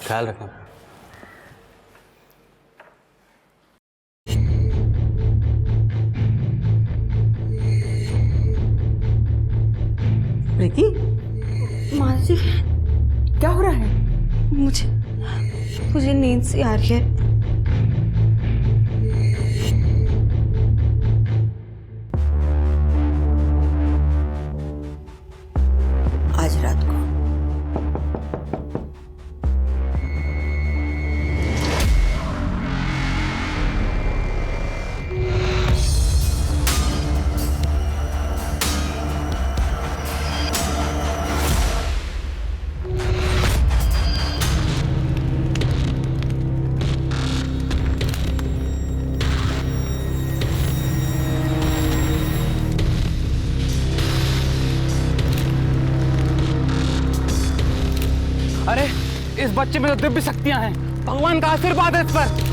ख्याल रखना। प्रीति, माँ जी, क्या हो रहा है? मुझे नींद सी आ रही है। आज रात को अरे इस बच्चे में तो दिव्य शक्तियां हैं, भगवान का आशीर्वाद है इस पर।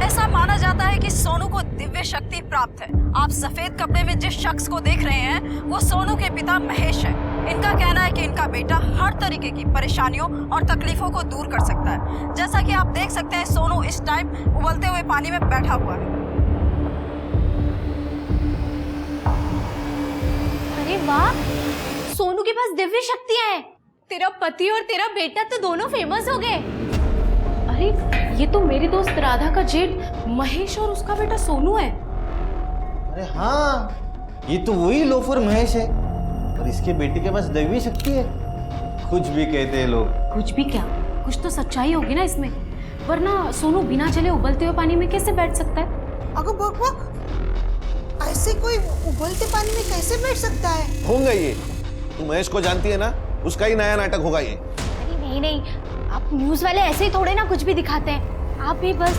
ऐसा माना जाता है कि सोनू को दिव्य शक्ति प्राप्त है। आप सफेद कपड़े में जिस शख्स को देख रहे हैं वो सोनू के पिता महेश है। इनका कहना है कि इनका बेटा हर तरीके की परेशानियों और तकलीफों को दूर कर सकता है। जैसा कि आप देख सकते हैं सोनू इस टाइम उबलते हुए पानी में बैठा हुआ है। अरे वाह, सोनू के पास दिव्य शक्तियां हैं। तेरा पति और तेरा बेटा तो दोनों फेमस हो गए। अरे ये तो मेरी दोस्त राधा का जेठ महेश और उसका बेटा सोनू है। अरे हाँ, ये तो वही लोफर महेश है और इसके बेटे के पास दैवीय शक्ति है। कुछ भी कहते हैं लोग। कुछ भी क्या, कुछ तो सच्चाई होगी ना इसमें, वरना सोनू बिना चले उबलते हुए पानी में कैसे बैठ सकता है? अगर बक ऐसे कोई उबलते पानी में कैसे बैठ सकता है? होगा ये। तू महेश को जानती है ना, उसका ही नया नाटक होगा ये। अरे नहीं नहीं, आप न्यूज वाले ऐसे ही थोड़े ना कुछ भी दिखाते हैं। आप भी बस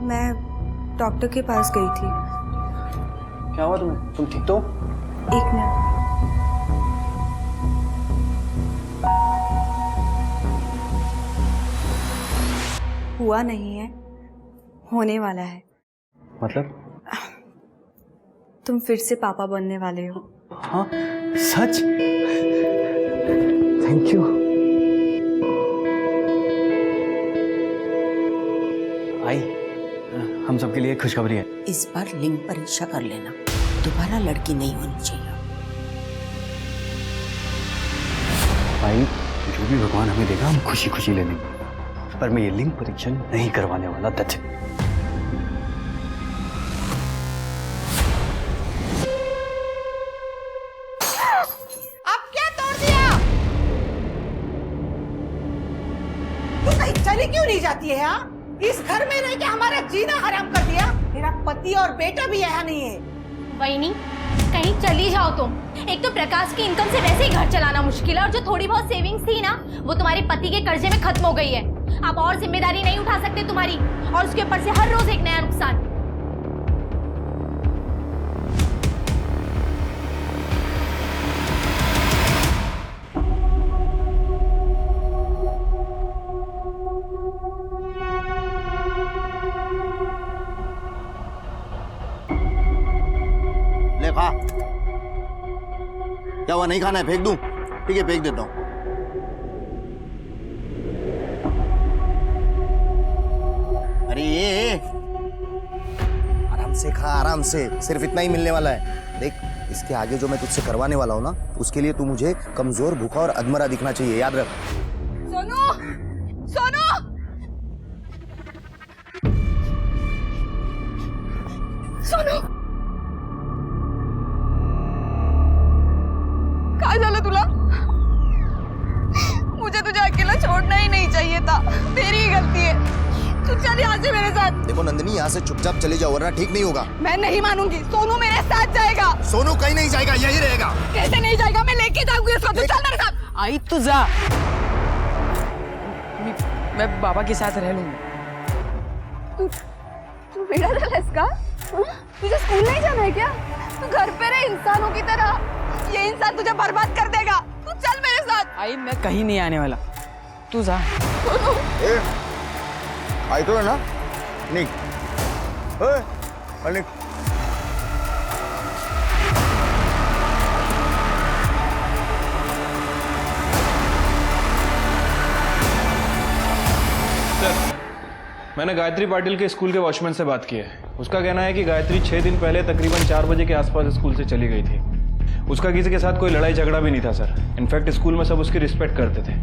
मैं डॉक्टर के पास गई थी। क्या हुआ तुम्हें? तुम ठीक तो? एक मिनट। हुआ नहीं है, होने वाला है। मतलब? तुम फिर से पापा बनने वाले हो। हाँ सच? Thank you. आई, हम सबके लिए खुशखबरी है। इस बार लिंग परीक्षा कर लेना, दोबारा लड़की नहीं होनी चाहिए। भाई जो भी भगवान हमें देगा हम खुशी खुशी ले लेंगे, पर मैं ये लिंग परीक्षण नहीं करवाने वाला। That's it. अब क्या तोड़ दिया? तू कहीं चली क्यों नहीं जाती है? हाँ, इस घर में रह के हमारा जीना हराम कर दिया। मेरा पति और बेटा भी यहाँ नहीं है। वही नहीं, कहीं चली जाओ तुम। एक तो प्रकाश की इनकम से वैसे ही घर चलाना मुश्किल है, और जो थोड़ी बहुत सेविंग्स थी ना वो तुम्हारे पति के कर्जे में खत्म हो गई है। अब और जिम्मेदारी नहीं उठा सकते तुम्हारी, और उसके ऊपर से हर रोज एक नया नुकसान। ले खा। क्या हुआ, नहीं खाना है? फेंक दूं? ठीक है, फेंक देता हूँ। अरे ये आराम से खा, आराम से। सिर्फ इतना ही मिलने वाला है। देख, इसके आगे जो मैं तुझसे करवाने वाला हूँ ना, उसके लिए तू मुझे कमजोर, भूखा और अधमरा दिखना चाहिए, याद रख। सोनू, सोनू, सोनू, काय झालं तुला? मुझे तुझे अकेला छोड़ना ही नहीं चाहिए था। तेरी ही गलती है। तू चल यहाँ से मेरे साथ। देखो नंदिनी, यहाँ से चुपचाप चले जाओ वरना ठीक नहीं होगा। मैं नहीं मानूंगी। सोनू मेरे साथ जाएगा। सोनू कहीं नहीं जाएगा, यही रहेगा। कैसे नहीं जाएगा? मैं लेके जाऊंगी उसको। तू चल मेरे साथ। आई तो जा। मैं बाबा के साथ रह लूंगी। तू बेड़ा डाला इसका? तुझे स्कूल नहीं जाना है क्या? तू घर पे रहे इंसानों की तरह। ये इंसान तुझे बर्बाद कर देगा। तू चल मेरे साथ। आई मैं कहीं नहीं आने वाला, तू जा। आई तो है ना? निक निक मैंने गायत्री पाटिल के स्कूल के वॉचमैन से बात की है। उसका कहना है कि गायत्री 6 दिन पहले तकरीबन 4 बजे के आसपास स्कूल से चली गई थी। उसका किसी के साथ कोई लड़ाई झगड़ा भी नहीं था सर। इनफैक्ट स्कूल में सब उसकी रिस्पेक्ट करते थे।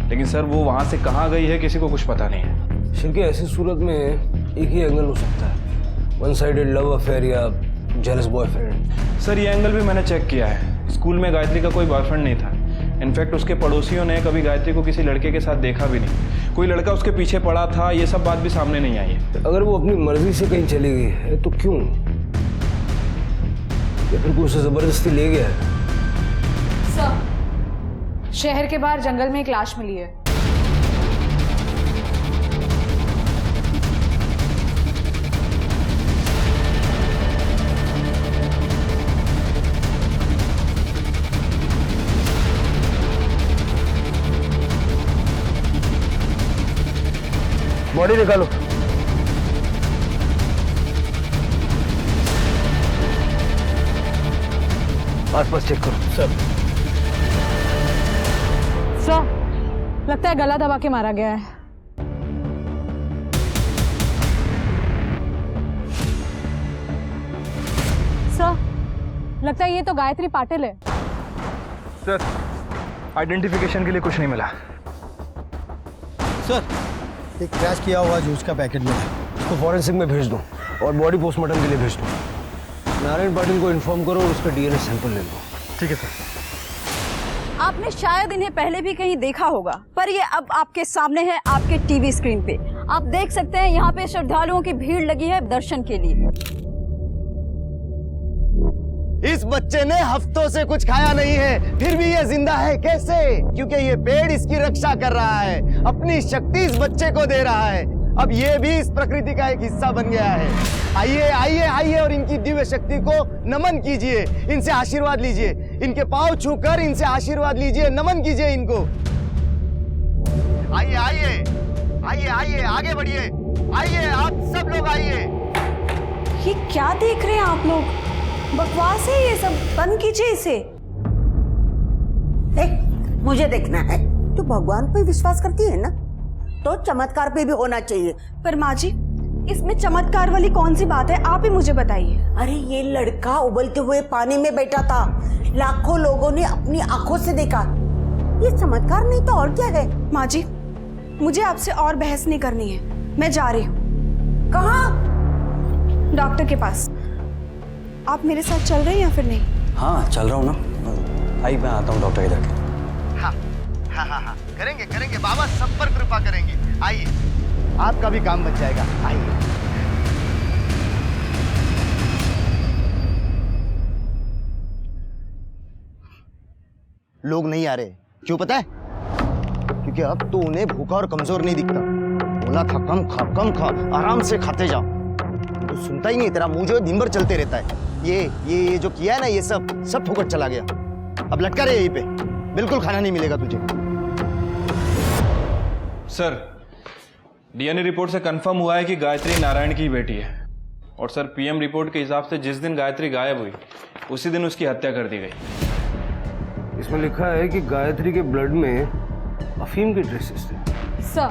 लेकिन सर वो वहाँ से कहाँ गई है किसी को कुछ पता नहीं है। शिल्के ऐसी सूरत में एक ही एंगल हो सकता है, वन साइडेड लव अफेयर या जेलस बॉयफ्रेंड। सर ये एंगल भी मैंने चेक किया है। स्कूल में गायत्री का कोई बॉयफ्रेंड नहीं था। इनफैक्ट उसके पड़ोसियों ने कभी गायत्री को किसी लड़के के साथ देखा भी नहीं। कोई लड़का उसके पीछे पड़ा था, ये सब बात भी सामने नहीं आई है। अगर वो अपनी मर्जी से कहीं चली गई है तो क्यों, या फिर कोई उसे जबरदस्ती ले गया है? सर, शहर के बाहर जंगल में एक लाश मिली है। बॉडी निकालो। आसपास चेक करो। सर लगता है गला दबा के मारा गया है। सर, लगता है ये तो गायत्री पाटिल है। सर आइडेंटिफिकेशन के लिए कुछ नहीं मिला। सर, एक क्रैश किया हुआ जूस का पैकेट मिला, उसको फॉरेंसिक में भेज दो और बॉडी पोस्टमार्टम के लिए भेज दो। नारायण पाटिल को इन्फॉर्म करो और उसका डीएनए सैंपल ले लो। ठीक है सर। आपने शायद इन्हें पहले भी कहीं देखा होगा, पर ये अब आपके सामने है, आपके टीवी स्क्रीन पे। आप देख सकते हैं यहाँ पे श्रद्धालुओं की भीड़ लगी है दर्शन के लिए। इस बच्चे ने हफ्तों से कुछ खाया नहीं है, फिर भी ये जिंदा है। कैसे? क्योंकि ये पेड़ इसकी रक्षा कर रहा है, अपनी शक्ति इस बच्चे को दे रहा है। अब ये भी इस प्रकृति का एक हिस्सा बन गया है। आइए आइए आइए और इनकी दिव्य शक्ति को नमन कीजिए, इनसे आशीर्वाद लीजिए, इनके पांव छूकर इनसे आशीर्वाद लीजिए, नमन कीजिए इनको। आइए आइए आइए आइए, आगे बढ़िए, आइए आप सब लोग आइए। ये क्या देख रहे हैं आप लोग? बकवास है ये सब, बंद कीजिए इसे। देख, मुझे देखना है। तू भगवान पे विश्वास करती है ना, तो चमत्कार पे भी होना चाहिए। पर माँ जी, इसमें चमत्कार वाली कौन सी बात है? आप ही मुझे बताइए। अरे ये लड़का उबलते हुए पानी में बैठा था, लाखों लोगों ने अपनी आंखों से देखा। ये चमत्कार नहीं तो और क्या है? माँ जी, मुझे आपसे और बहस नहीं करनी है, मैं जा रही हूँ। कहाँ? डॉक्टर के पास। आप मेरे साथ चल रहे हैं या फिर नहीं? हाँ चल रहा हूँ ना। आई मैं आता हूँ डॉक्टर इधर। हाँ हाँ हाँ हाँ, करेंगे करेंगे, बाबा सब पर कृपा करेंगे। आइए, आपका भी काम बच जाएगा। आइए। लोग नहीं आ रहे, क्यों पता है? क्योंकि अब तो उन्हें भूखा और कमजोर नहीं दिखता। बोला था कम खा, आराम से खाते जाओ। तो सुनता ही नहीं, तेरा मुंह जो है दिन भर चलते रहता है। ये जो किया है ना, ये सब फुकट चला गया। अब लटका रहे यहीं पे, बिल्कुल खाना नहीं मिलेगा तुझे। सर डीएनए रिपोर्ट से कंफर्म हुआ है कि गायत्री नारायण की बेटी है। और सर पीएम रिपोर्ट के हिसाब से जिस दिन गायत्री गायब हुई उसी दिन उसकी हत्या कर दी गई। इसमें लिखा है कि गायत्री के ब्लड में अफीम के ट्रेसेस थे। सर,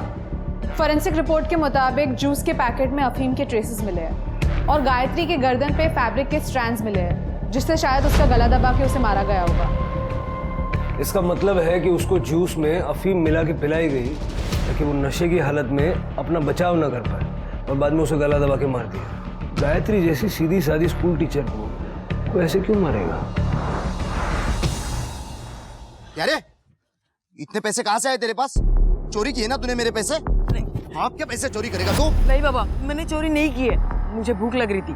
फोरेंसिक रिपोर्ट के मुताबिक जूस के पैकेट में अफीम के ट्रेसेस मिले हैं और गायत्री के गर्दन पे फैब्रिक के स्ट्रैंड्स मिले हैं, जिससे शायद उसका गला दबा के उसे मारा गया होगा। इसका मतलब है कि उसको जूस में अफीम मिला के पिलाई गई ताकि वो नशे की हालत में अपना बचाव न कर पाए और बाद में उसे गला दबा के मार दिया। गायत्री जैसी सीधी सादी स्कूल टीचर को ऐसे क्यों मारेगा? यार इतने पैसे कहाँ से आए तेरे पास? चोरी किए ना तूने मेरे पैसे? आप क्या पैसे चोरी करेगा तू? नहीं बाबा, मैंने चोरी नहीं की है, मुझे भूख लग रही थी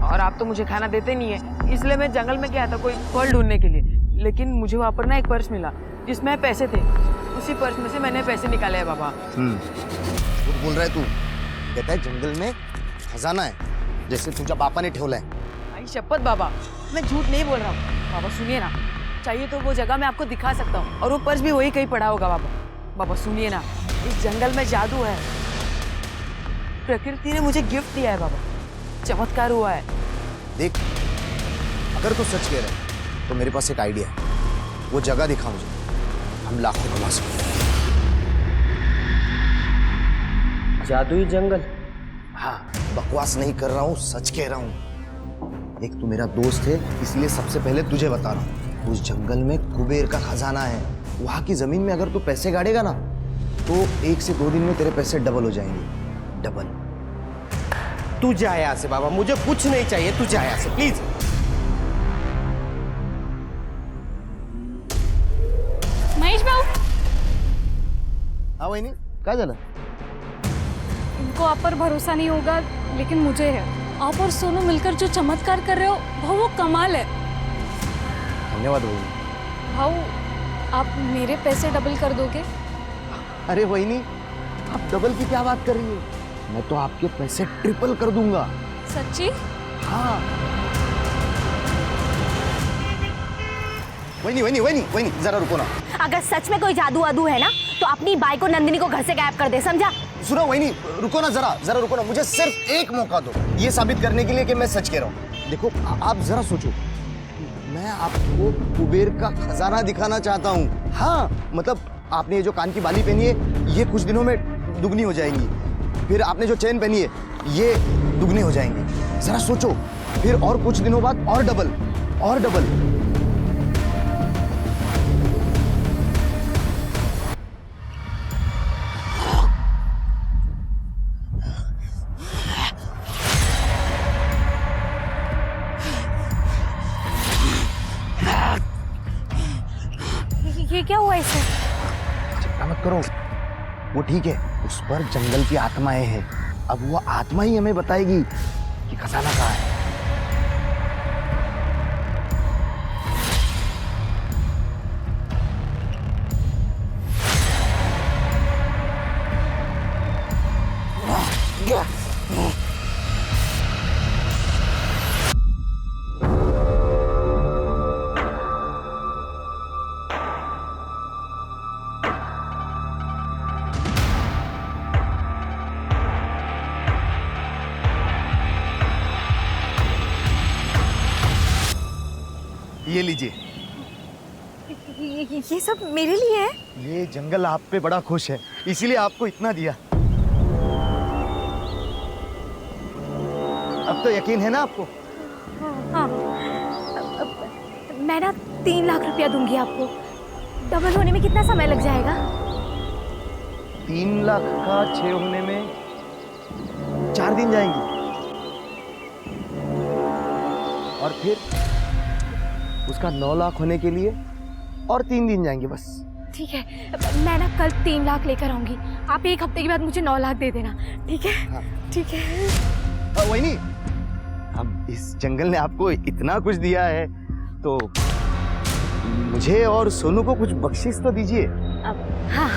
और आप तो मुझे खाना देते नहीं है, इसलिए मैं जंगल में गया था कोई फल ढूंढने के लिए। लेकिन मुझे वहाँ पर ना एक पर्स मिला जिसमें पैसे थे, उसी पर्स में से मैंने पैसे निकाले हैं बाबा। झूठ बोल रहा है तू। कहता है जंगल में खजाना है, जैसे तुझ्या पापा ने ठेवला है। आई शपथ बाबा, मैं झूठ नहीं बोल रहा हूँ। बाबा सुनिए ना, चाहिए तो वो जगह मैं आपको दिखा सकता हूँ, और वो पर्स भी वही कहीं पड़ा होगा बाबा। बाबा सुनिए ना, इस जंगल में जादू है। प्रकृति ने मुझे गिफ्ट दिया है बाबा, चमत्कार हुआ है। देख, अगर तू सच कह रहा है तो मेरे पास एक आइडिया है। वो जगह दिखा मुझे, हम लाखों कमा सकते हैं। जादुई जंगल? हाँ, बकवास नहीं कर रहा हूँ, सच कह रहा हूँ। एक तू मेरा दोस्त है, इसलिए सबसे पहले तुझे बता रहा हूँ। उस जंगल में कुबेर का खजाना है। वहां की जमीन में अगर तू पैसे गाड़ेगा ना, तो 1 से 2 दिन में तेरे पैसे डबल हो जाएंगे। डबल। तू जा यहाँ से बाबा, मुझे कुछ नहीं चाहिए, तू जा यहाँ से प्लीज। महेश बाबू, हाँ वही नहीं, क्या झालं? इनको आप पर भरोसा नहीं होगा, लेकिन मुझे है। आप और सोनू मिलकर जो चमत्कार कर रहे हो वो कमाल है। धन्यवाद वही। भाऊ, आप मेरे पैसे डबल कर दोगे? अरे वही नहीं, आप डबल की क्या बात कर रही है? मैं तो आपके पैसे ट्रिपल कर दूंगा। सच्ची? हाँ। वही नहीं, जरा रुको ना। अगर सच में कोई जादू वादू है ना, तो अपनी बाइक को नंदिनी को घर से गायब कर दे, समझा? सुनो वही नहीं, रुको ना, जरा रुको ना। मुझे सिर्फ एक मौका दो, ये साबित करने के लिए कि मैं सच कह रहा हूँ। देखो, आप जरा सोचो, मैं आपको कुबेर का खजाना दिखाना चाहता हूँ। हाँ, मतलब आपने ये जो कान की बाली पहनी है, ये कुछ दिनों में दुगनी हो जाएंगी। फिर आपने जो चेन पहनी है, ये दुगनी हो जाएंगी। जरा सोचो, फिर और कुछ दिनों बाद और डबल, और डबल। ये क्या हुआ इसे? चिंता मत करो, वो ठीक है। उस पर जंगल की आत्माएं हैं। अब वो आत्मा ही हमें बताएगी कि खजाना कहाँ है। ये लीजिए। ये सब मेरे लिए है? ये जंगल आप पे बड़ा खुश है, इसीलिए आपको इतना दिया। अब तो यकीन है ना आपको? हाँ, मैं ना 3 लाख रुपया दूंगी आपको। डबल होने में कितना समय लग जाएगा? 3 लाख का 6 होने में 4 दिन जाएंगे, और फिर उसका 9 लाख होने के लिए और 3 दिन जाएंगे बस। ठीक है, मैं ना कल 3 लाख लेकर आऊंगी। आप 1 हफ्ते के बाद मुझे 9 लाख दे देना, ठीक है? हाँ। ठीक है। वही नहीं, अब इस जंगल ने आपको इतना कुछ दिया है, तो मुझे और सोनू को कुछ बख्शिश तो दीजिए। हाँ।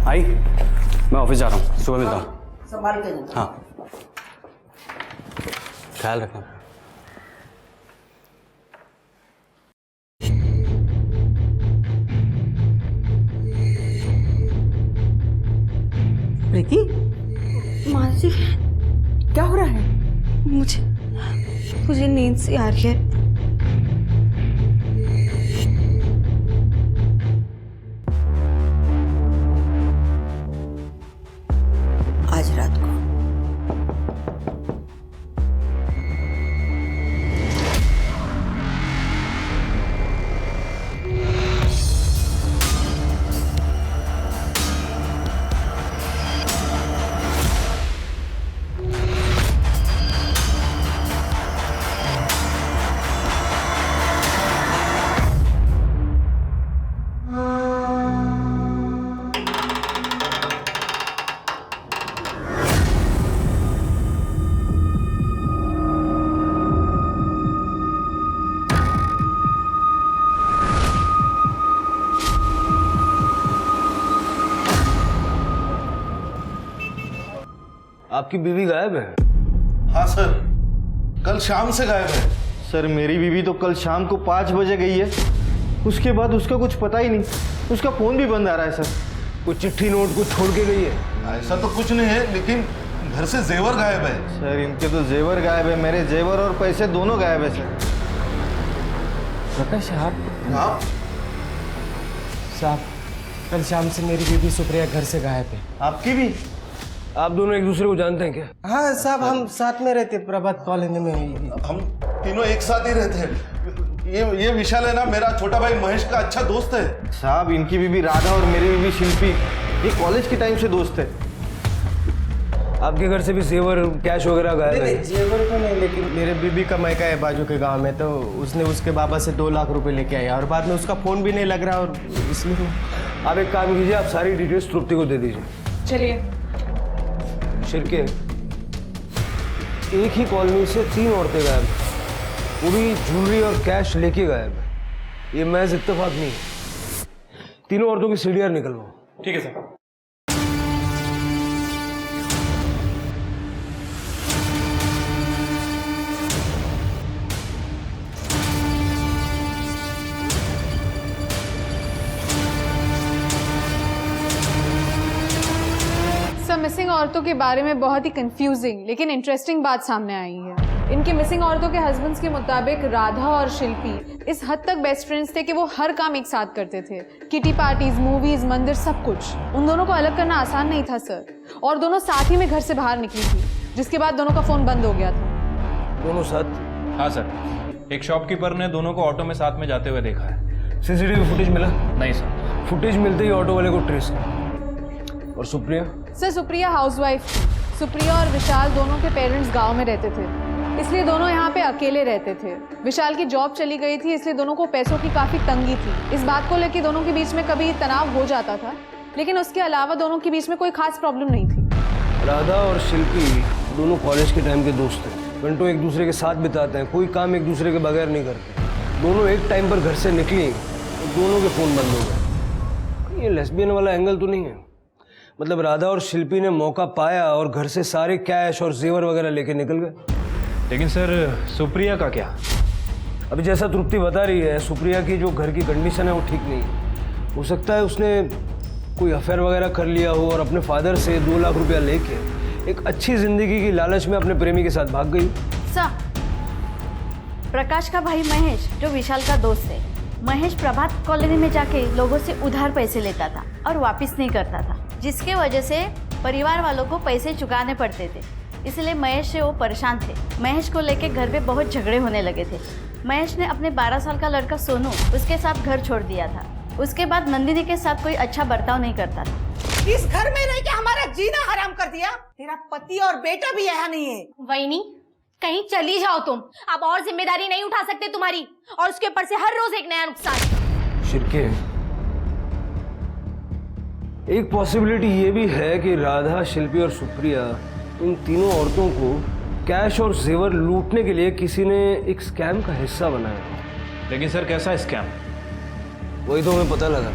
आई, मैं ऑफिस जा रहा हूँ, सुबह मिलता हूँ। संभाल के जाना। हाँ, ख्याल रखना। प्रीति, मानसी, क्या हो रहा है? मुझे नींद सी आ रही है। आज रात को आपकी बीवी गायब है। हाँ सर, कल शाम से गायब है। सर मेरी बीवी तो कल शाम को 5 बजे गई है, उसके बाद उसका कुछ पता ही नहीं, उसका फ़ोन भी बंद आ रहा है सर। कोई चिट्ठी नोट कुछ छोड़ के गई है? ऐसा तो कुछ नहीं है, लेकिन घर से जेवर गायब है। सर इनके तो जेवर गायब है, मेरे जेवर और पैसे दोनों गायब है सर। प्रकाश आप? हाँ साहब, कल शाम से मेरी बीवी सुप्रिया घर से गायब है। आपकी भी? आप दोनों एक दूसरे को जानते हैं क्या? हाँ साहब, हम साथ में रहते, प्रभात कॉलोनी में हुई थी। हम तीनों एक साथ ही रहते हैं। ये विशाल है ना, मेरा छोटा भाई महेश का अच्छा दोस्त है। साहब इनकी बीवी राधा और मेरी बीवी शिल्पी ये कॉलेज के टाइम से दोस्त है। आपके घर से भी जेवर कैश वगैरह गायब है? जेवर तो नहीं, लेकिन मेरे बीबी का मायका है बाजू के गांव में, तो उसने उसके बाबा से 2 लाख रुपए लेके आया और बाद में उसका फोन भी नहीं लग रहा, और इसलिए आप एक काम कीजिए, आप सारी डिटेल्स तृप्ति को दे दीजिए। चलिए। शिरके, एक ही कॉलोनी से 3 औरतें गायब, वो भी ज्वेलरी और कैश लेके गायब। ये महज इत्तेफाक नहीं है। तीनों औरतों की सीढ़ियां निकलवाओ। ठीक है सर। मिसिंग औरतों के बारे में बहुत ही कंफ्यूजिंग लेकिन इंटरेस्टिंग बात सामने आई है। इनके मिसिंग औरतों के हस्बैंड्स के मुताबिक राधा और शिल्पी इस हद तक बेस्ट फ्रेंड्स थे कि वो हर काम एक साथ करते थे। किटी पार्टीज, मूवीज, मंदिर, सब कुछ। उन दोनों को अलग करना आसान नहीं था सर, और दोनों साथ ही में घर से बाहर निकली थी, जिसके बाद दोनों का फोन बंद हो गया था। दोनों साथ? हाँ सर, एक शॉपकीपर ने दोनों को ऑटो में साथ में जाते हुए देखा है। सीसीटीवी फुटेज मिला? नहीं सर। फुटेज मिलते ही ऑटो वाले को ट्रेस किया। और सुप्रिया? सर सुप्रिया हाउसवाइफ थी। सुप्रिया और विशाल दोनों के पेरेंट्स गांव में रहते थे, इसलिए दोनों यहाँ पे अकेले रहते थे। विशाल की जॉब चली गई थी, इसलिए दोनों को पैसों की काफ़ी तंगी थी। इस बात को लेकर दोनों के बीच में कभी तनाव हो जाता था, लेकिन उसके अलावा दोनों के बीच में कोई खास प्रॉब्लम नहीं थी। राधा और शिल्पी दोनों कॉलेज के टाइम के दोस्त हैं, घंटों एक दूसरे के साथ बिताते हैं, कोई काम एक दूसरे के बगैर नहीं करते। दोनों एक टाइम पर घर से निकली तो दोनों के फ़ोन बंद हो गए। ये लेस्बियन वाला एंगल तो नहीं है? मतलब राधा और शिल्पी ने मौका पाया और घर से सारे कैश और जेवर वगैरह लेके निकल गए। लेकिन सर सुप्रिया का क्या? अभी जैसा तृप्ति बता रही है, सुप्रिया की जो घर की कंडीशन है वो ठीक नहीं है। हो सकता है उसने कोई अफेयर वगैरह कर लिया हो और अपने फादर से 2 लाख रुपया लेके एक अच्छी जिंदगी की लालच में अपने प्रेमी के साथ भाग गई। सर, प्रकाश का भाई महेश जो विशाल का दोस्त है, महेश प्रभात कॉलोनी में जाके लोगों से उधार पैसे लेता था और वापस नहीं करता था, जिसके वजह से परिवार वालों को पैसे चुकाने पड़ते थे। इसलिए महेश से वो परेशान थे। महेश को लेके घर पे बहुत झगड़े होने लगे थे। महेश ने अपने 12 साल का लड़का सोनू उसके साथ घर छोड़ दिया था। उसके बाद नंदिनी के साथ कोई अच्छा बर्ताव नहीं करता था। इस घर में रह के हमारा जीना हराम कर दिया। तेरा पति और बेटा भी यहाँ नहीं है। वहीनी, कहीं चली जाओ तुम, अब और जिम्मेदारी नहीं उठा सकते तुम्हारी, और उसके ऊपर से हर रोज एक नया नुकसान। शिरके, एक पॉसिबिलिटी ये भी है कि राधा, शिल्पी और सुप्रिया इन तीनों औरतों को कैश और जेवर लूटने के लिए किसी ने एक स्कैम का हिस्सा बनाया। लेकिन सर कैसा स्कैम? वही तो हमें पता लगा।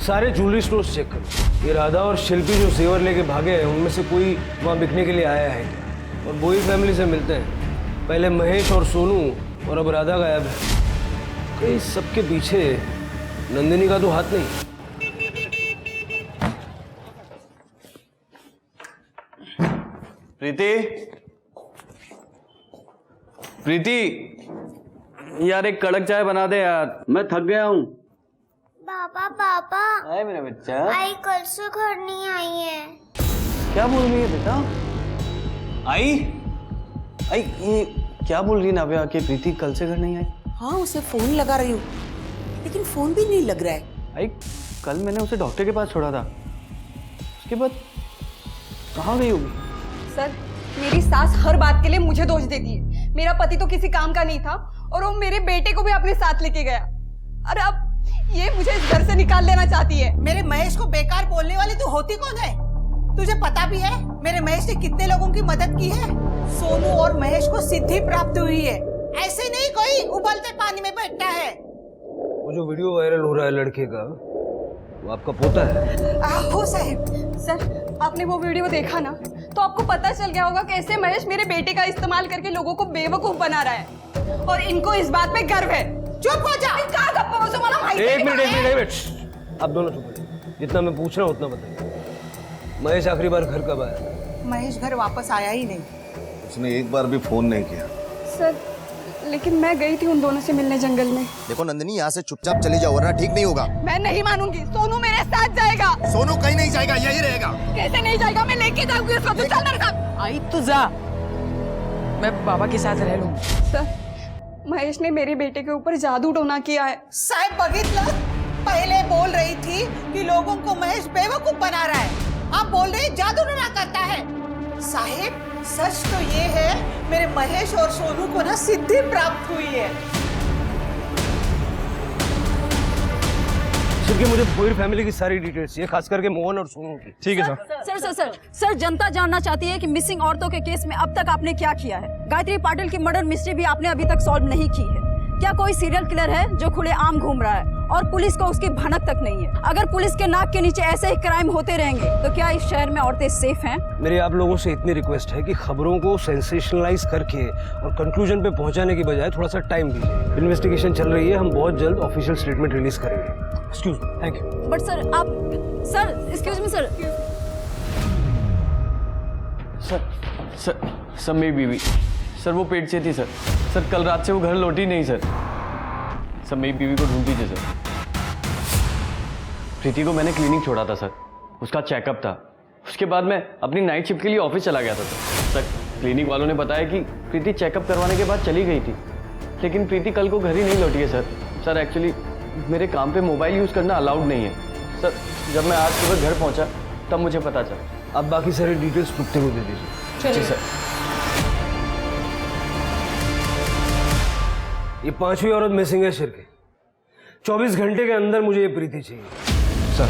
सारे ज्वेलरी स्टोर्स चेक करो। ये राधा और शिल्पी जो जेवर लेके भागे हैं उनमें से कोई वहाँ बिकने के लिए आया है क्या? और वही फैमिली से मिलते हैं। पहले महेश और सोनू और अब राधा गायब है। कहीं सबके पीछे नंदिनी का तो हाथ नहीं। प्रीति, प्रीति यार एक कड़क चाय बना दे यार, मैं थक गया हूँ। पापा पापा, आए मेरा बच्चा। आई कल से घर नहीं आई है। क्या बोल रही है बेटा? आई ये क्या बोल रही है नाव्या कि प्रीति कल से घर नहीं आई? हाँ, उसे फोन लगा रही हूँ, लेकिन फोन भी नहीं लग रहा है। आई कल मैंने उसे डॉक्टर के पास छोड़ा था, उसके बाद कहाँ गई होगी? सर, मेरी सास हर बात के लिए मुझे दोष देती है। मेरा पति तो किसी काम का नहीं था और वो मेरे बेटे को भी अपने साथ लेके गया, और अब ये मुझे इस घर से निकाल लेना चाहती है। मेरे महेश को बेकार बोलने वाली तू होती कौन है? तुझे पता भी है मेरे महेश ने कितने लोगों की मदद की है? सोनू और महेश को सिद्धि प्राप्त हुई है। ऐसे नहीं कोई उबलते पानी में बैठता है। वो जो वीडियो वायरल हो रहा है लड़के का, वो आपका पोता है? हो साहब, सर आपने वो वीडियो देखा ना, तो आपको पता चल गया होगा कैसे महेश मेरे बेटे का इस्तेमाल करके लोगों को बेवकूफ बना रहा है और इनको इस बात पे गर्व है। चुप हो जा। एक मिनट, आप दोनों चुप हो जाइए। जितना मैं पूछ रहा हूँ उतना बताइए। महेश आखिरी बार घर कब आया? महेश घर वापस आया ही नहीं। उसने एक बार भी फोन नहीं किया। सर लेकिन मैं गई थी उन दोनों से मिलने जंगल में। देखो नंदिनी, यहाँ से चुपचाप चली जाओ वरना ठीक नहीं होगा। मैं नहीं मानूंगी, सोनू मेरे साथ जाएगा। सोनू कहीं नहीं जाएगा, यही रहेगा। कैसे नहीं जाएगा? मैं लेके जाऊंगी उसको। तू चल मेरे साथ। आई तो जा, मैं बाबा के साथ रह लूंगी। सर महेश ने मेरे बेटे के ऊपर जादू टोना किया है। साहब बघितलं, पहले बोल रही थी कि लोगों को महेश बेवकूफ बना रहा है, आप बोल रहे जादू टोना करता है। साहिब सच तो ये है, मेरे महेश और सोनू को ना सिद्धि प्राप्त हुई है। क्योंकि मुझे पूरी फैमिली की सारी डिटेल्स चाहिए, खास करके मोहन और सोनू की। ठीक है sir. Sir sir sir sir जनता जानना चाहती है कि मिसिंग औरतों के केस में अब तक आपने क्या किया है। गायत्री पाटिल की मर्डर मिस्ट्री भी आपने अभी तक सॉल्व नहीं की है। क्या कोई सीरियल किलर है जो खुले आम घूम रहा है और पुलिस को उसकी भनक तक नहीं है? अगर पुलिस के नाक के नीचे ऐसे ही क्राइम होते रहेंगे तो क्या इस शहर में औरतें सेफ हैं? मेरी आप लोगों से इतनी रिक्वेस्ट है कि खबरों को सेंसेशनलाइज करके और कंक्लूजन पे पहुंचाने की बजाय थोड़ा सा टाइम दीजिए। इन्वेस्टिगेशन चल रही है, हम बहुत जल्द ऑफिशियल स्टेटमेंट रिलीज करेंगे। Excuse me, thank you. But sir आप sir excuse me sir. Sir मेरी बीवी सर वो पेट से थी सर कल रात से वो घर लौटी नहीं सर मेरी बीवी को ढूंढ दीजिए सर। प्रीति को मैंने क्लिनिक छोड़ा था सर, उसका चेकअप था, उसके बाद मैं अपनी नाइट शिफ्ट के लिए ऑफिस चला गया था सर। क्लिनिक वालों ने बताया कि प्रीति चेकअप करवाने के बाद चली गई थी, लेकिन प्रीति कल को घर ही नहीं लौटी है सर एक्चुअली मेरे काम पे मोबाइल यूज़ करना अलाउड नहीं है सर। जब मैं आज सुबह घर पहुंचा तब मुझे पता चला। आप बाकी सारी डिटेल्स कुत्ते को दे दीजिए। जी सर। ये 5वीं औरत मिसिंग है शिर के। 24 घंटे के अंदर मुझे ये प्रीति चाहिए सर।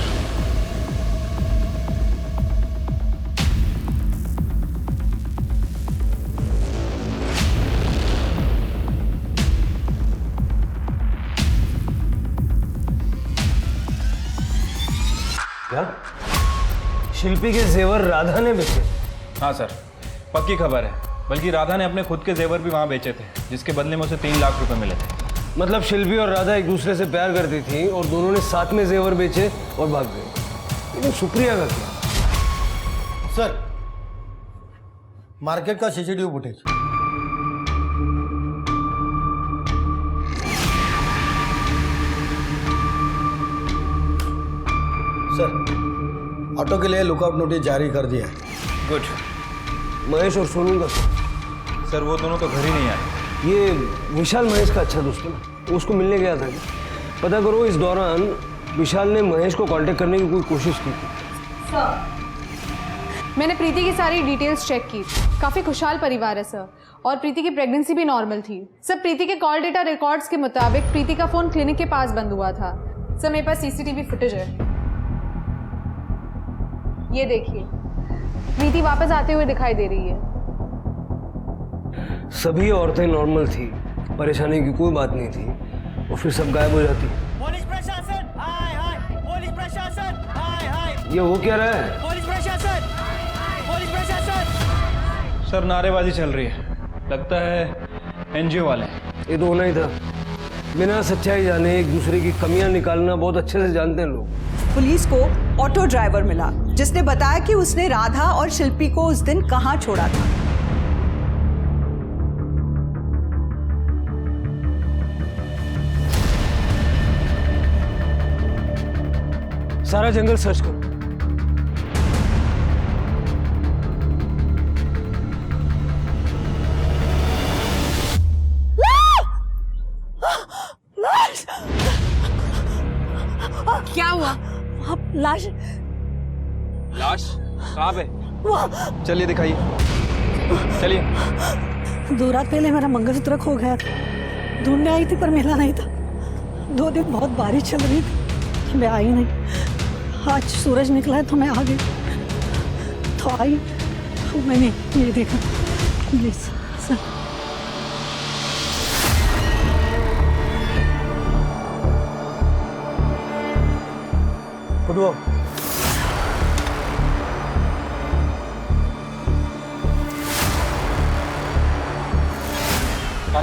क्या शिल्पी के जेवर राधा ने बेचे? हाँ सर, पक्की खबर है। बल्कि राधा ने अपने खुद के जेवर भी वहाँ बेचे थे, जिसके बदले में उसे 3 लाख रुपए मिले थे। मतलब शिल्पी और राधा एक दूसरे से प्यार करती थी और दोनों ने साथ में जेवर बेचे और भाग गए। लेकिन सुप्रिया का क्या? सर मार्केट का सीसीटीवी फुटेज। सर ऑटो के लिए लुकआउट नोटिस जारी कर दिया है। गुड। महेश और सोनू का सर वो दोनों तो घर ही नहीं आए। ये विशाल महेश का अच्छा दोस्त है ना, उसको मिलने गया था क्या? पता करो इस दौरान विशाल ने महेश को कांटेक्ट करने की कोई कोशिश की थी। मैंने प्रीति की सारी डिटेल्स चेक की, काफ़ी खुशहाल परिवार है सर, और प्रीति की प्रेगनेंसी भी नॉर्मल थी सर। प्रीति के कॉल डेटा रिकॉर्ड्स के मुताबिक प्रीति का फ़ोन क्लिनिक के पास बंद हुआ था सर। मेरे पास सीसीटीवी फुटेज है, ये देखिए। प्रीति वापस आते हुए दिखाई दे रही है। सभी औरतें नॉर्मल थी, परेशानी की कोई बात नहीं थी, और फिर सब गायब हो जाती। पुलिस प्रशासन हाय हाय, पुलिस प्रशासन हाय हाय। ये वो क्या रहा है? पुलिस प्रशासन, पुलिस प्रशासन। सर नारेबाजी चल रही है, लगता है एनजीओ वाले। ये तो होना ही था। बिना सच्चाई जाने एक दूसरे की कमियां निकालना बहुत अच्छे से जानते हैं लोग। पुलिस को ऑटो ड्राइवर मिला जिसने बताया कि उसने राधा और शिल्पी को उस दिन कहाँ छोड़ा था। सारा जंगल सर्च करो। क्या हुआ? लाश कहाँ पे? चलिए दिखाइए, चलिए। 2 रात पहले मेरा मंगलसूत्र खो गया था, ढूंढने आई थी पर मिला नहीं था। 2 दिन बहुत बारिश चल रही थी तो मैं आई नहीं। आज सूरज निकला है तो मैं आ गई, तो आई तो मैंने ये देखा। Please sir.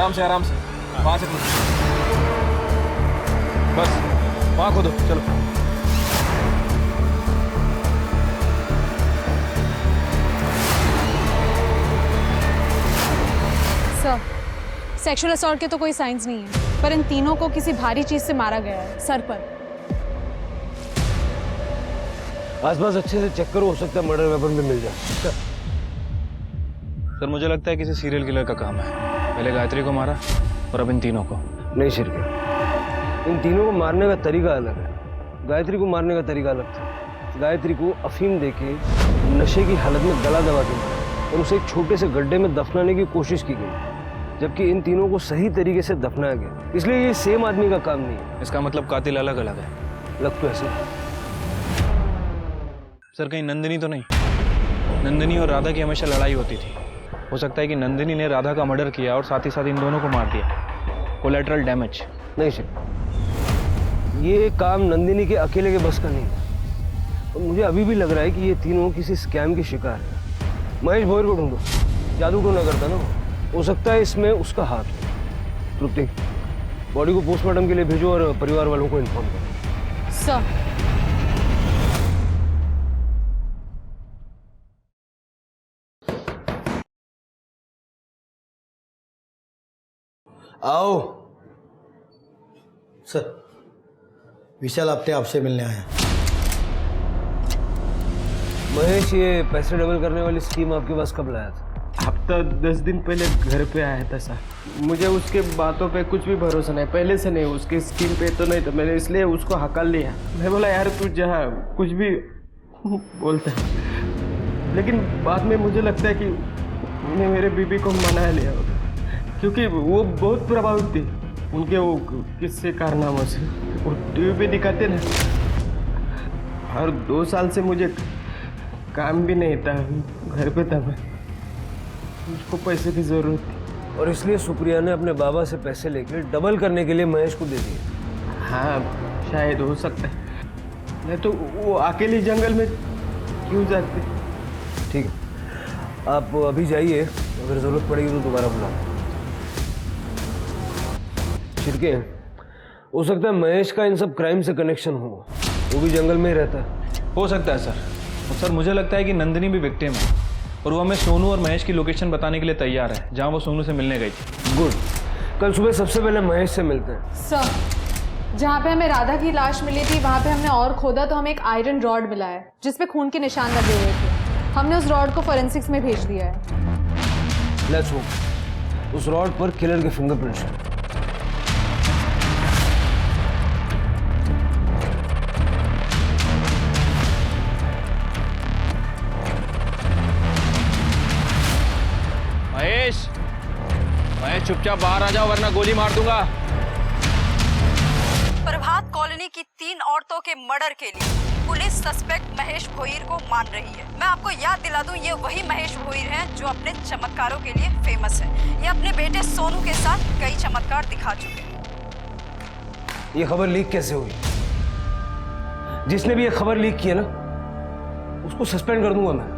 आराम से वहां से खोदो। बस वहां खोदो, चलो। सर, सेक्सुअल असॉल्ट के तो कोई साइंस नहीं है, पर इन तीनों को किसी भारी चीज से मारा गया है, सर पर। आसपास अच्छे से चेक करो, हो सकता है मर्डर वेपन भी मिल जाए। सर मुझे लगता है किसी सीरियल किलर का काम है। पहले गायत्री को मारा और अब इन तीनों को। नहीं शिरके, इन तीनों को मारने का तरीका अलग है। गायत्री को मारने का तरीका अलग था। गायत्री को अफीम देके नशे की हालत में गला दबा के मारा और उसे एक छोटे से गड्ढे में दफनाने की कोशिश की गई, जबकि इन तीनों को सही तरीके से दफनाया गया। इसलिए ये सेम आदमी का काम नहीं है। इसका मतलब कातिल अलग अलग है। लग तो ऐसे। सर कहीं नंदिनी तो नहीं? नंदिनी और राधा की हमेशा लड़ाई होती थी। हो सकता है कि नंदिनी ने राधा का मर्डर किया और साथ ही साथ इन दोनों को मार दिया। Collateral damage. नहीं सर, ये काम नंदिनी के अकेले के बस का नहीं है। और मुझे अभी भी लग रहा है कि ये तीनों किसी स्कैम के शिकार हैं। महेश भोयर को ढूंढो, जादू टोना करता ना, हो सकता है इसमें उसका हाथ हो। तृप्ति, बॉडी को पोस्टमार्टम के लिए भेजो और परिवार वालों को इन्फॉर्म करो। सर, आओ। सर, विशाल आपने आपसे मिलने आया। महेश, ये पैसे डबल करने वाली स्कीम आपके पास कब लाया था? हफ्ता 10 दिन पहले घर पे आया था सर। मुझे उसके बातों पे कुछ भी भरोसा नहीं, पहले से नहीं। उसकी स्कीम पे तो नहीं, तो मैंने इसलिए उसको हकल लिया। मैं बोला यार तू जहाँ कुछ भी बोलता है, लेकिन बाद में मुझे लगता है कि मैंने मेरे बीबी को मना लिया होगा, क्योंकि वो बहुत प्रभावित थी उनके वो किस्से कारनामों से। वो टीवी पे दिखाते ना। और 2 साल से मुझे काम भी नहीं था, घर पे था मैं। मुझको पैसे की जरूरत थी और इसलिए सुप्रिया ने अपने बाबा से पैसे लेकर डबल करने के लिए महेश को दे दिए। हाँ, शायद हो सकता है। नहीं तो वो अकेले जंगल में क्यों जाते? ठीक है, आप अभी जाइए, अगर जरूरत पड़ेगी तो दोबारा बुलाओ। छिड़के, हो सकता है महेश का इन सब क्राइम से कनेक्शन हो, वो भी जंगल में ही रहता है। हो सकता है सर। और सर मुझे लगता है कि नंदिनी भी विक्टिम है और वो हमें सोनू और महेश की लोकेशन बताने के लिए तैयार है, जहां वो सोनू से मिलने गई थी। गुड, कल सुबह सबसे पहले महेश से मिलते हैं। सर, जहाँ पे हमें राधा की लाश मिली थी वहाँ पे हमने और खोदा तो हमें एक आयरन रॉड मिला है जिसपे खून के निशान लगे हुए थे। हमने उस रॉड को फोरेंसिक्स में भेज दिया है। लेट्स होप उस रॉड पर किलर के फिंगरप्रिंट्स हैं। महेश चुपचाप बाहर आ जाओ वरना गोली मार दूंगा। प्रभात कॉलोनी की 3 औरतों के मर्डर के लिए पुलिस सस्पेक्ट महेश भोईर को मान रही है। मैं आपको याद दिला दूं, ये वही महेश भोईर हैं जो अपने चमत्कारों के लिए फेमस है। ये अपने बेटे सोनू के साथ कई चमत्कार दिखा चुके हैं। ये खबर लीक कैसे हुई? जिसने भी ये खबर लीक की है ना, उसको सस्पेंड कर दूंगा मैं।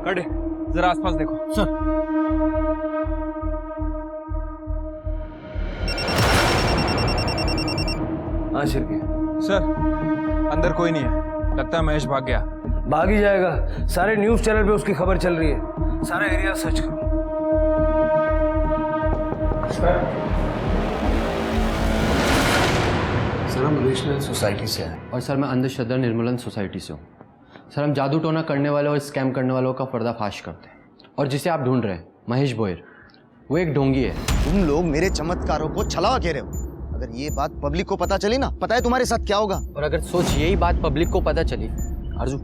कटे, जरा आसपास देखो। सर, हाँ शिरके। सर, अंदर कोई नहीं है, लगता है महेश भाग गया। भाग ही जाएगा, सारे न्यूज चैनल पे उसकी खबर चल रही है। सारा एरिया सर्च करो। सर, हम रिलेशनल सोसाइटी से आए और सर मैं अंधश्रद्धा निर्मूलन सोसाइटी से हूँ। सर, हम जादू टोना करने वाले और स्कैम करने वालों का पर्दाफाश करते हैं, और जिसे आप ढूंढ रहे हैं महेश भोयर, वो एक ढोंगी है। तुम लोग मेरे चमत्कारों को छलावा कह रहे हो। अगर ये बात पब्लिक को पता चली ना, पता है तुम्हारे साथ क्या होगा? और अगर सोच यही बात पब्लिक को पता चली, अर्जू,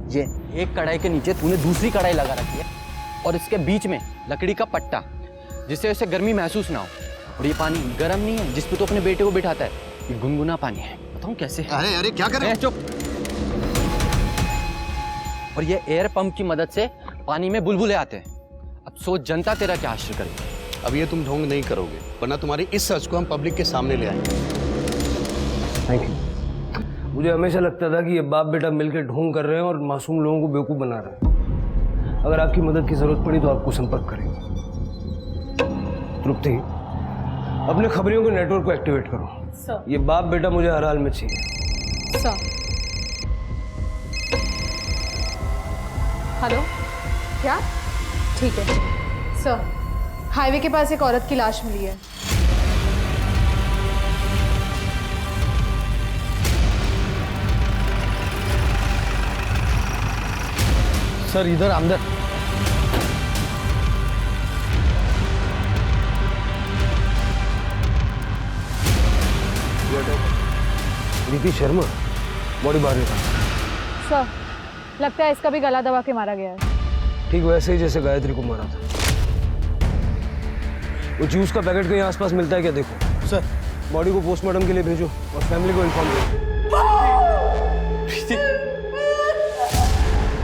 ये एक कढ़ाई के नीचे तूने दूसरी कढ़ाई लगा रखी है और इसके बीच में लकड़ी का पट्टा, जिससे उसे गर्मी महसूस ना हो। और ये पानी गर्म नहीं है जिस पे तो अपने बेटे को बिठाता है, ये गुनगुना पानी है। बताऊं कैसे? अरे अरे क्या कर रहे हो? चुप। और ये एयर पंप की मदद से पानी में बुलबुले आते हैं। अब सोच जनता तेरा क्या आश्रय करेगी। अब ये तुम ढोंग नहीं करोगे, वरना तुम्हारी इस सच को हम पब्लिक के सामने ले आएंगे। Thank you. मुझे हमेशा लगता था कि ये बाप बेटा मिलकर ढोंग कर रहे हैं और मासूम लोगों को बेवकूफ़ बना रहे हैं। अगर आपकी मदद की जरूरत पड़ी तो आपको संपर्क करेंगे। तृप्ति, अपने खबरियों के नेटवर्क को एक्टिवेट करो। सर। ये बाप बेटा मुझे हर हाल में चाहिए। सर। हेलो, क्या? ठीक है सर। हाईवे के पास एक औरत की लाश मिली है। सर इधर अंदर। प्रीति शर्मा बॉडी बाहर निकाल। सर, लगता है इसका भी गला दबा के मारा गया है। ठीक वैसे ही जैसे गायत्री को मारा था। वो जूस का पैकेट कहीं आसपास मिलता है क्या देखो। सर, बॉडी को पोस्टमार्टम के लिए भेजो और फैमिली को इन्फॉर्म करो।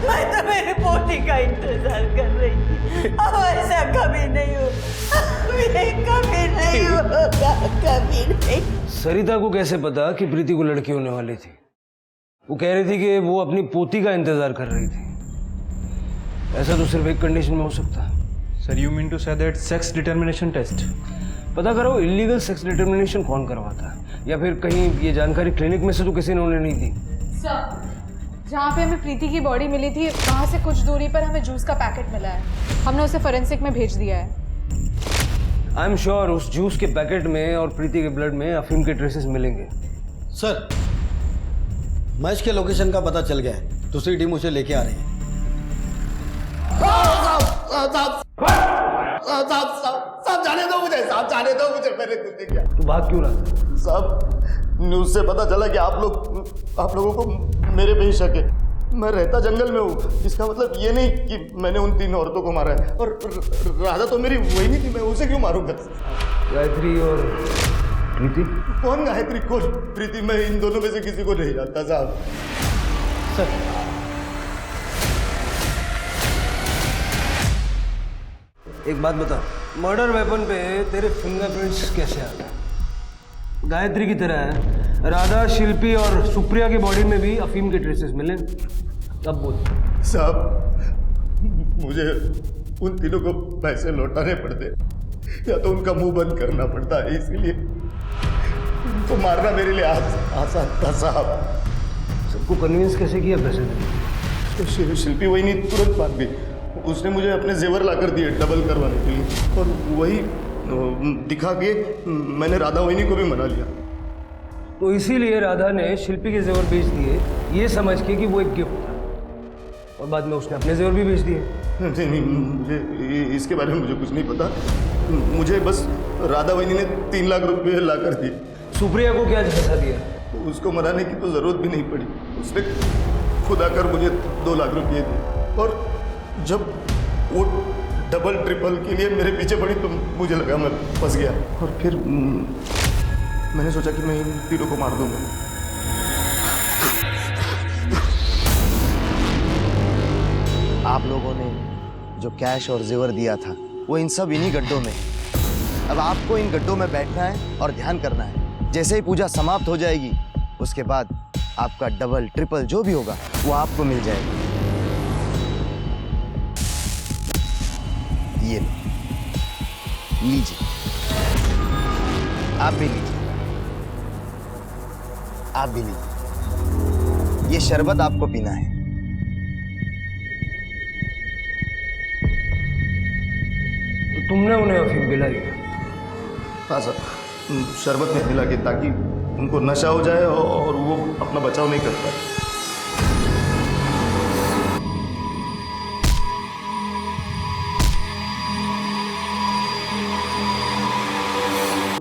मैं तो मेरी पोती का इंतजार कर रही थी। अब ऐसा कभी नहीं हो, कभी नहीं होगा, कभी नहीं। सरिता को कैसे पता कि प्रीति को लड़की होने वाली थी? वो कह रही थी कि वो अपनी पोती का इंतजार कर रही थी। ऐसा तो सिर्फ एक कंडीशन में हो सकता है। Sir, you mean to say that sex determination test? पता करो इलीगल सेक्स डिटर्मिनेशन कौन करवाता है, या फिर कहीं ये जानकारी क्लिनिक में से तो किसी ने उन्हें नहीं दी। सर, जहाँ पे हमें प्रीति की बॉडी मिली थी वहाँ से कुछ दूरी पर हमें जूस का पैकेट मिला है। हमने उसे फोरेंसिक में भेज दिया है। आई एम श्योर उस जूस के पैकेट में और प्रीति के ब्लड में अफीम के ट्रेसेस मिलेंगे। सर, महेश के लोकेशन का पता चल गया है। दूसरी टीम उसे लेके आ रही है। साहब जाने दो मुझे, साहब जाने दो मुझे, मैंने कुछ नहीं किया। तू भाग क्यों रहा? साहब, न्यूज़ से पता चला कि आप लोगों को मेरे पे ही शक है। मैं रहता जंगल में हूँ, इसका मतलब ये नहीं कि मैंने उन 3 औरतों को मारा है। और राधा तो मेरी वही नहीं थी, मैं उसे क्यों मारूंगा? गायत्री और प्रीति? कौन गायत्री, कौन प्रीति? मैं इन दोनों में से किसी को नहीं जानता साहब। सर, एक बात बता, मर्डर वेपन पे तेरे फिंगरप्रिंट्स कैसे आ गए? गायत्री की तरह है, राधा, शिल्पी और सुप्रिया की बॉडी में भी अफीम के ट्रेसेस मिले। अब बोल। साहब, मुझे उन तीनों को पैसे लौटाने पड़ते या तो उनका मुंह बंद करना पड़ता है, इसीलिए उनको मारना मेरे लिए आसान था साहब। सबको कन्विंस कैसे किया पैसे देने? तो शिल्पी वही नहीं तुरंत मान गई। उसने मुझे अपने जेवर लाकर दिए डबल करवाने के लिए, और वही दिखा के मैंने राधा वहिनी को भी मना लिया। तो इसीलिए राधा ने शिल्पी के जेवर बेच दिए, ये समझ के कि वो एक गिफ्ट था, और बाद में उसने अपने जेवर भी बेच दिए। नहीं, मुझे इसके बारे में मुझे कुछ नहीं पता। मुझे बस राधा वहिनी ने 3 लाख रुपए लाकर दिए। सुप्रिया को क्या झंझा दिया? उसको मनाने की तो जरूरत भी नहीं पड़ी, उसने खुद आकर मुझे 2 लाख रुपये दिए। और जब वो डबल ट्रिपल के लिए मेरे पीछे पड़ी तो मुझे लगा मैं फंस गया, और फिर मैंने सोचा कि मैं इन तीनों को मार दूंगा। आप लोगों ने जो कैश और जेवर दिया था वो इन इन्हीं गड्ढों में है। अब आपको इन गड्ढों में बैठना है और ध्यान करना है। जैसे ही पूजा समाप्त हो जाएगी उसके बाद आपका डबल ट्रिपल जो भी होगा वो आपको मिल जाएगा। ये लीजिए, आप भी लीजिए, आप भी लीजिए। ये शरबत आपको पीना है। तो तुमने उन्हें अफीम पिलाई? हाँ सर, शरबत में मिला के ताकि उनको नशा हो जाए और वो अपना बचाव नहीं कर पाए।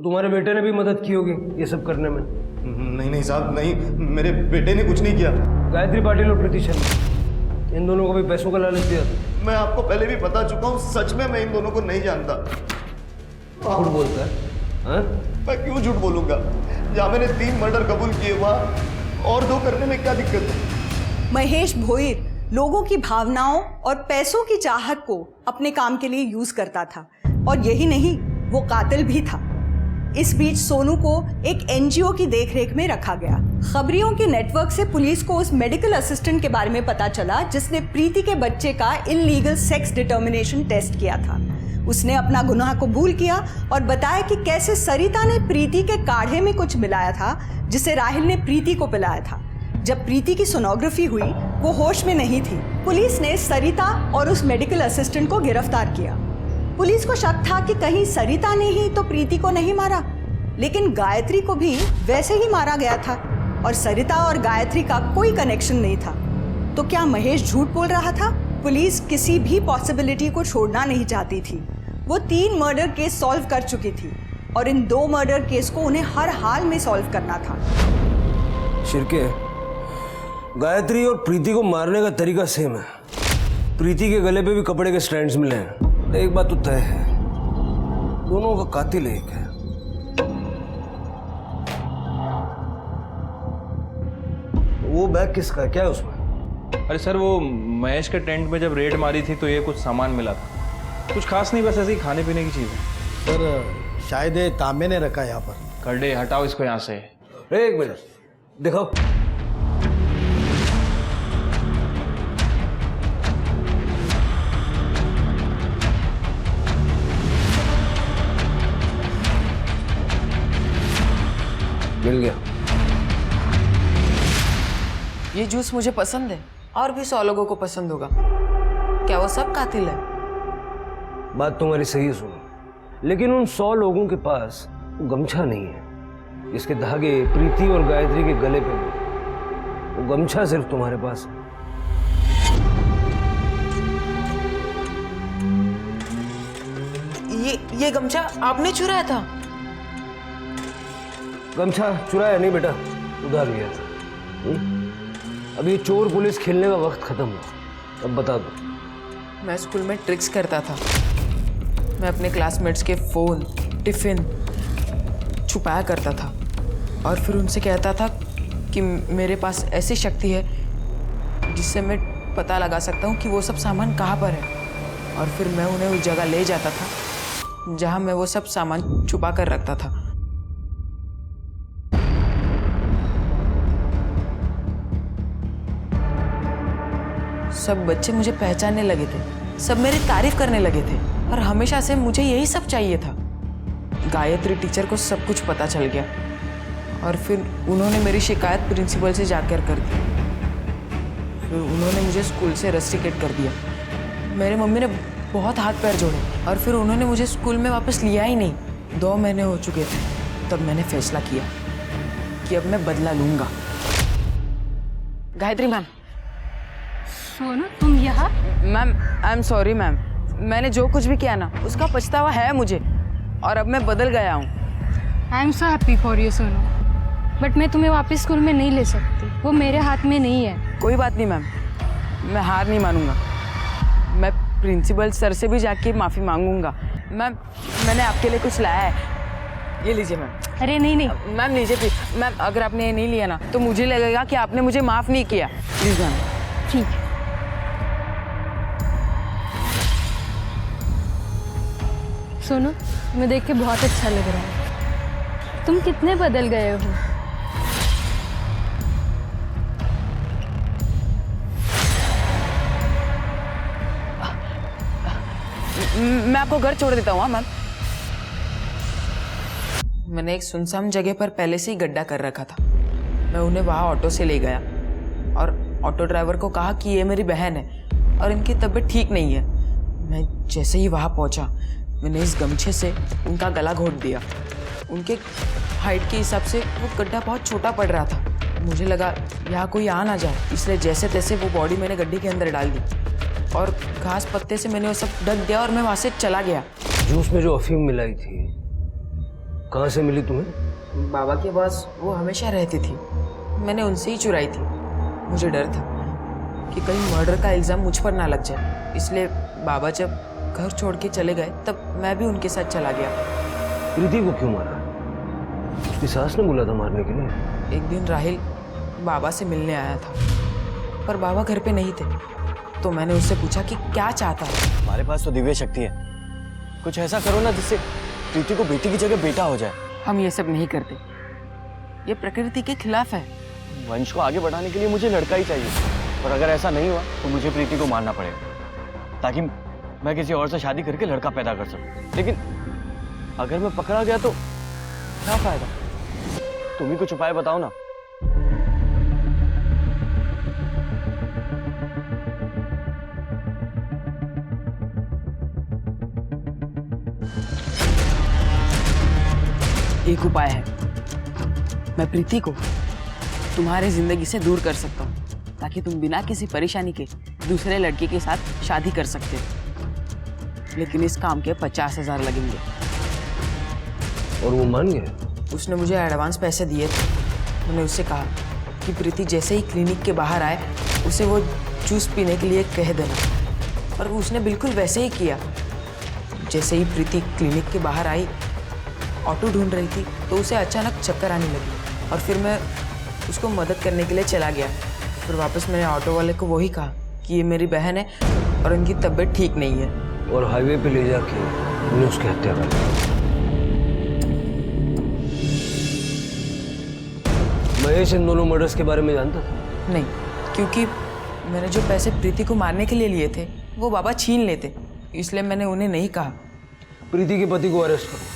तुम्हारे बेटे ने भी मदद की होगी ये सब करने में? नहीं साहब, नहीं, मेरे बेटे ने कुछ नहीं किया। गायत्री पाटिल और प्रीति शर्मा, इन दोनों को भी पैसों का लालच दिया था। मैं आपको पहले भी बता चुका हूँ, सच में मैं इन दोनों को नहीं जानता। झूठ बोलता है? हाँ? मैं क्यों झूठ बोलूंगा? जहाँ मैंने 3 मर्डर कबूल किए, वहाँ और 2 करने में क्या दिक्कत है? महेश भोईर लोगों की भावनाओं और पैसों की चाहत को अपने काम के लिए यूज करता था। और यही नहीं, वो कातिल भी था। इस बीच सोनू को एक एनजीओ की देखरेख में रखा गया। खबरियों के नेटवर्क से पुलिस को उस मेडिकल असिस्टेंट के बारे में पता चला जिसने प्रीति के बच्चे का इल्लीगल सेक्स डिटर्मिनेशन टेस्ट किया था। उसने अपना गुनाह कबूल किया और बताया कि कैसे सरिता ने प्रीति के काढ़े में कुछ मिलाया था जिसे राहिल ने प्रीति को पिलाया था। जब प्रीति की सोनोग्राफी हुई, वो होश में नहीं थी। पुलिस ने सरिता और उस मेडिकल असिस्टेंट को गिरफ्तार किया। पुलिस को शक था कि कहीं सरिता ने ही तो प्रीति को नहीं मारा, लेकिन गायत्री को भी वैसे ही मारा गया था और सरिता और गायत्री का कोई कनेक्शन नहीं था। तो क्या महेश झूठ बोल रहा था? पुलिस किसी भी पॉसिबिलिटी को छोड़ना नहीं चाहती थी। वो 3 मर्डर केस सॉल्व कर चुकी थी और इन 2 मर्डर केस को उन्हें हर हाल में सॉल्व करना था। शिरके, गायत्री और प्रीति को मारने का तरीका सेम है। प्रीति के गले पे भी कपड़े के स्ट्रैंड्स मिले हैं। एक बात तो तय है, दोनों का कातिल एक है। वो बैग किसका है? क्या है उसमें? अरे सर, वो महेश के टेंट में जब रेड मारी थी तो ये कुछ सामान मिला था। कुछ खास नहीं, बस ऐसे ही खाने पीने की चीज़ है। सर शायद ये तांबे ने रखा है यहाँ पर। करडे, हटाओ इसको यहाँ से। एक मिनट दिखाओ। मिल गया। ये जूस मुझे पसंद है और भी 100 लोगों को पसंद होगा। क्या वो सब कातिल है? बात तुम्हारी सही है सुनो, लेकिन उन 100 लोगों के पास गमछा नहीं है। इसके धागे प्रीति और गायत्री के गले पे भी, वो गमछा सिर्फ तुम्हारे पास है। ये गमछा आपने चुराया था? गमछा चुराया नहीं बेटा, उधार लिया था। अब ये चोर पुलिस खेलने का वक्त खत्म हुआ। अब बता दो। मैं स्कूल में ट्रिक्स करता था। मैं अपने क्लासमेट्स के फ़ोन, टिफ़िन छुपाया करता था और फिर उनसे कहता था कि मेरे पास ऐसी शक्ति है जिससे मैं पता लगा सकता हूँ कि वो सब सामान कहाँ पर है। और फिर मैं उन्हें उस जगह ले जाता था जहाँ मैं वो सब सामान छुपा कर रखता था। सब बच्चे मुझे पहचानने लगे थे, सब मेरी तारीफ करने लगे थे और हमेशा से मुझे यही सब चाहिए था। गायत्री टीचर को सब कुछ पता चल गया और फिर उन्होंने मेरी शिकायत प्रिंसिपल से जाकर कर दी। फिर उन्होंने मुझे स्कूल से रस्टिकेट कर दिया। मेरे मम्मी ने बहुत हाथ पैर जोड़े और फिर उन्होंने मुझे स्कूल में वापस लिया ही नहीं। 2 महीने हो चुके थे तब मैंने फैसला किया कि अब मैं बदला लूंगा। गायत्री मैम। सोनू, तुम यहाँ? Ma'am I am sorry ma'am, मैंने जो कुछ भी किया ना उसका पछतावा है मुझे और अब मैं बदल गया हूँ। I am so happy for you Sonu, but मैं तुम्हें वापस स्कूल में नहीं ले सकती, वो मेरे हाथ में नहीं है। कोई बात नहीं मैम, मैं हार नहीं मानूंगा। मैं प्रिंसिपल सर से भी जाके माफ़ी मांगूंगा। मैम मैंने आपके लिए कुछ लाया है, ये लीजिए मैम। अरे नहीं नहीं मैम लीजिए प्लीज। मैम अगर आपने ये नहीं लिया ना तो मुझे लगेगा कि आपने मुझे माफ़ नहीं किया। Please ma'am. ठीक है। सोनू, तुम्हें देख के बहुत अच्छा लग रहा है। तुम कितने बदल गए हो। मैं आपको घर छोड़ देता हूँ मैम। मैंने एक सुनसान जगह पर पहले से ही गड्ढा कर रखा था। मैं उन्हें वहाँ ऑटो से ले गया और ऑटो ड्राइवर को कहा कि ये मेरी बहन है और इनकी तबीयत ठीक नहीं है। मैं जैसे ही वहाँ पहुँचा मैंने इस गमछे से उनका गला घोट दिया। उनके हाइट के हिसाब से वो गड्ढा बहुत छोटा पड़ रहा था। मुझे लगा यहाँ कोई आ ना जाए, इसलिए जैसे तैसे वो बॉडी मैंने गड्ढे के अंदर डाल दी और घास पत्ते से मैंने वो सब ढक दिया और मैं वहाँ से चला गया। जूस में जो अफीम मिलाई थी कहाँ से मिली तुम्हें? बाबा के पास वो हमेशा रहती थी, मैंने उनसे ही चुराई थी। मुझे डर था कि कहीं मर्डर का इल्ज़ाम मुझ पर ना लग जाए, इसलिए बाबा जब घर छोड़ के चले गए तब मैं भी उनके साथ चला गया। प्रीति को क्यों मारा? उसकी सास ने बोला था मारने के लिए। एक दिन राहिल बाबा से मिलने आया था। पर बाबा घर पे नहीं थे। तो मैंने उससे पूछा कि क्या चाहता है। हमारे पास तो दिव्य शक्ति है, कुछ ऐसा करो ना जिससे प्रीति को बेटी की जगह बेटा हो जाए। हम ये सब नहीं करते, ये प्रकृति के खिलाफ है। वंश को आगे बढ़ाने के लिए मुझे लड़का ही चाहिए, और अगर ऐसा नहीं हुआ तो मुझे प्रीति को मारना पड़ेगा ताकि मैं किसी और से शादी करके लड़का पैदा कर सकूं। लेकिन अगर मैं पकड़ा गया तो क्या फायदा? तुम ही कुछ उपाय बताओ ना। एक उपाय है, मैं प्रीति को तुम्हारे जिंदगी से दूर कर सकता हूँ ताकि तुम बिना किसी परेशानी के दूसरे लड़के के साथ शादी कर सकते हो। लेकिन इस काम के 50,000 लगेंगे। और वो मान गया? उसने मुझे एडवांस पैसे दिए थे। मैंने उससे कहा कि प्रीति जैसे ही क्लिनिक के बाहर आए उसे वो जूस पीने के लिए कह देना, और उसने बिल्कुल वैसे ही किया। जैसे ही प्रीति क्लिनिक के बाहर आई, ऑटो ढूंढ रही थी तो उसे अचानक चक्कर आने लगी, और फिर मैं उसको मदद करने के लिए चला गया। फिर वापस मैंने ऑटो वाले को वही कहा कि ये मेरी बहन है और उनकी तबीयत ठीक नहीं है। और हाईवे पे ले जाके उन्हें उसकी हत्या कर दी। महेश इन दोनों मर्डर्स के बारे में जानता था? नहीं, क्योंकि मैंने जो पैसे प्रीति को मारने के लिए लिए थे वो बाबा छीन लेते, इसलिए मैंने उन्हें नहीं कहा। प्रीति के पति को अरेस्ट करो।